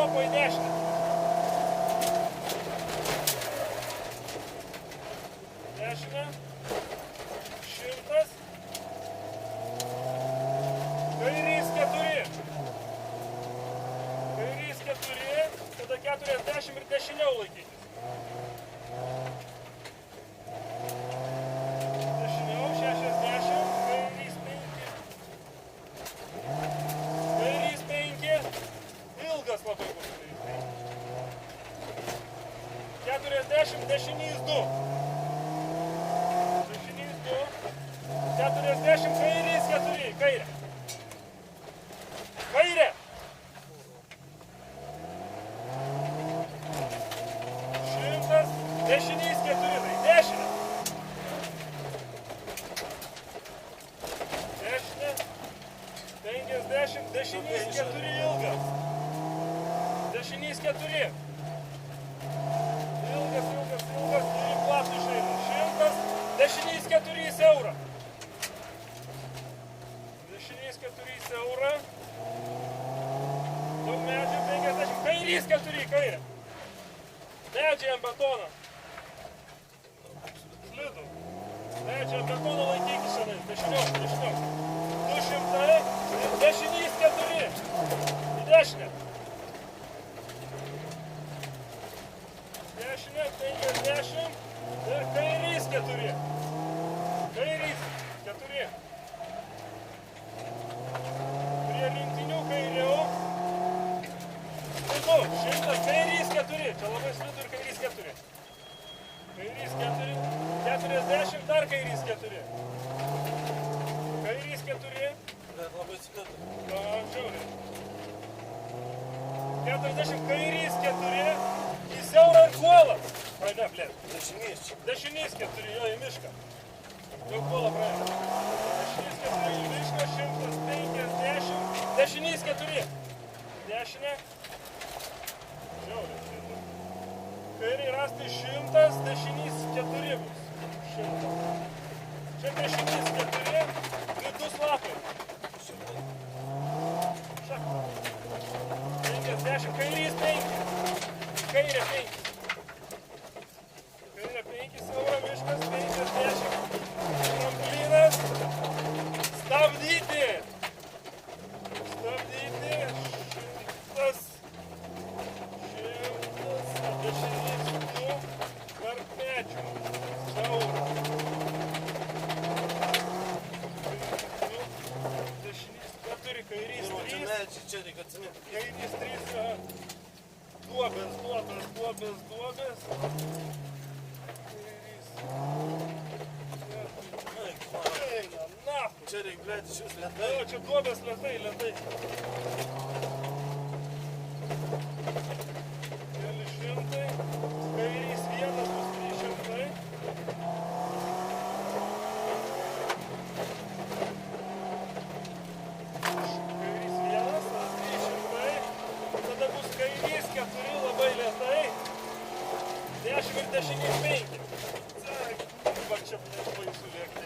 Šopo į dešinę. Dešinę. 100. Kairys 4. Kairys 4. Tada 40 ir dešiniau laikykis. Dešiniau 60. Kairys 5. Kairys 5. Ilgas labai bus. 40, dešinys 2. Dešinys 2. 40, kairys 4. Kairė. Kairė. 100. Dešinys 4. Dešinė. Dešinė. 50. Dešinys 4 ilgas. Dešinys 4. Ilgas, ir platų išeina. 100. Dešinys 4 siaura. Dešinys 4 siaura. Daug medžių 50. Kairys 4 kairė. Medžiai ant betono. Slidų. Medžiai ant betono laikykis šiandien. Dešiniau. 200. Dešinys 4. Į dešinę. Dešinė, 50 ir kairys 4. Kairys 4. Prie rinktinių kairiau. Slidu, 100, kairys 4. Čia labai slidu ir kairys 4. Kairys 4. 40, dar kairys 4. Kairys 4. Bet labai slidu. Žiauriai. 40, kairys 4. Į siaurą ir kuolas. Praeina, blėt. Dešinys čia. Dešinys 4, jo, į mišką. Jau kuolą praeina. Dešinys 4, į mišką, 150. Dešinys 4. Dešinė. Žiauriai. Kairiai rasti 100, dešinys 4 bus. 100. Čia dešinys 4, vidus lapai. Šak. 50, kairys 5. Kairė 5. Kairė 5, siaura miškas, 50. Tramplinas. Stabdyti. Stabdyti. 100. 100. Dešinys 2. Tarp medžių. Siaura. Dešinys 4, kairys 3. Čia reikia atsiminti. Kairys 3. Duobės. Eina, nahui. Čia reikia, blėt, iš jūs lėtai. O, čia duobės lėtai. Keli šimtai. Kairys 1 bus 300. Kairys 1, 300. Tada bus kairys 4 labai lėtai. 10 ir dešinys 5. Va čia baisu lėkti.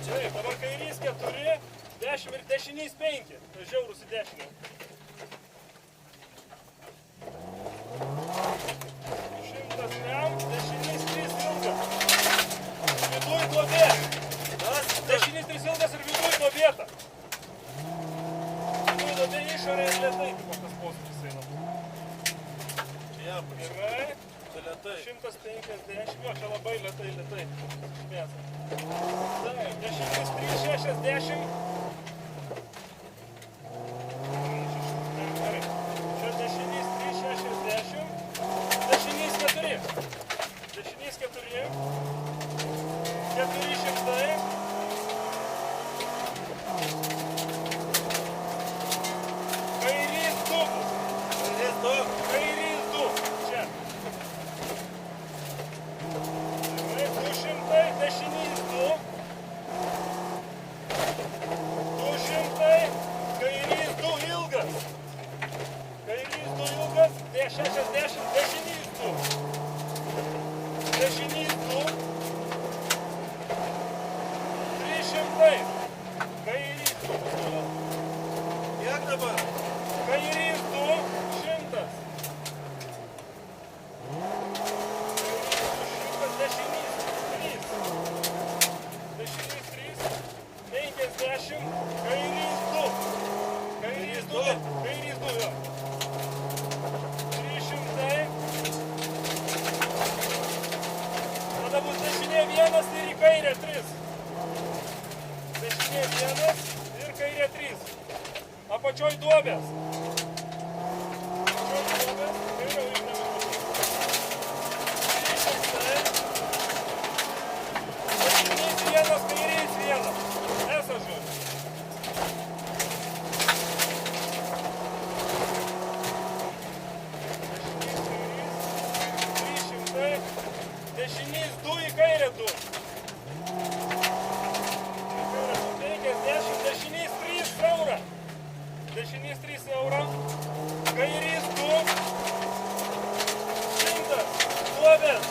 Taip, dabar kairys 4, 10 ir dešinys 5. Tai žiaurus į dešinę. 100 metų, dešinys 3 ilgas. Viduj duobė. Dešinys 3 ilgas ir viduj duobėta. Viduj duobė išorė ir lėtai, kaip tas posūkis eina. Čia, Gerai. čia lėtai. 150, jo, čia labai lėtai. Šviesa. Taip, dešinys 360. Gerai. Čia dešinys 360. Dešinys 4. Dešinys 4. 400. Kairys 2. Kairys 2. Čia. Gerai, 200. Dešinys 2. 200. Kairys 2 ilgas. Kairys 2 ilgas. 60. Dešinys 2. Dešinys 2. 300. Kairys 2. Kiek dabar? 300, kairys 2. Kairys 2, kairys 2, jo. 300. Tada bus dešinė 1 ir į kairę 3. Dešinė 1 ir kairė 3. Apačioj duobės. Apačioj duobės, kairė užnami. 300. Dešinės 1, kairės 1. Esa žodžiu. Dešinys 2 į kairę 2. Dešinys 3 eurą. Dešinys 3 eurą. Kairys 2. 100. Duobės.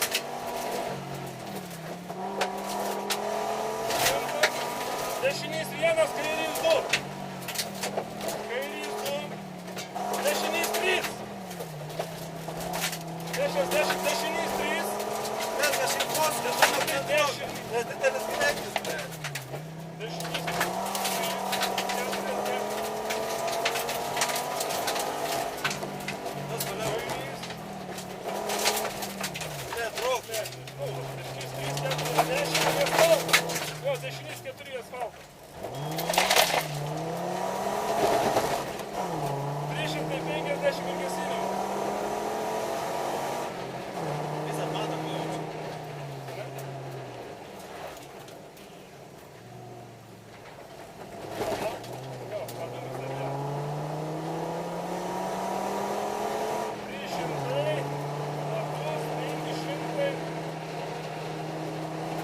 100. Dešinys 1, kairys 2. Kairys 2. Dešinys 3. 10, dešinys 3. Mes kažkaip poskas, žinau, prie drogo. Nes didelis greitis, blėt. Dešinys 3. Tas toliau. Blėt, drog. Dešinys 4 asfaltas. 350 ilgesinių. Visą matą pajaučiu.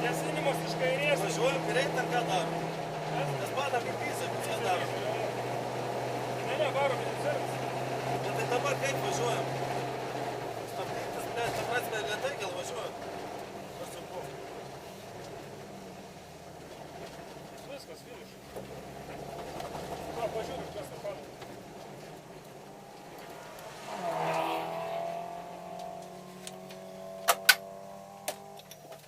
Gesinimas iš kairės. Važiuojam greit ar ką darom? Nes matą kaip visą, ką darom. Ne, varom į servicą. Bet tai dabar kaip važiuojam? Stabdytis, blėt, ta prasme, lėtai gal važiuojam.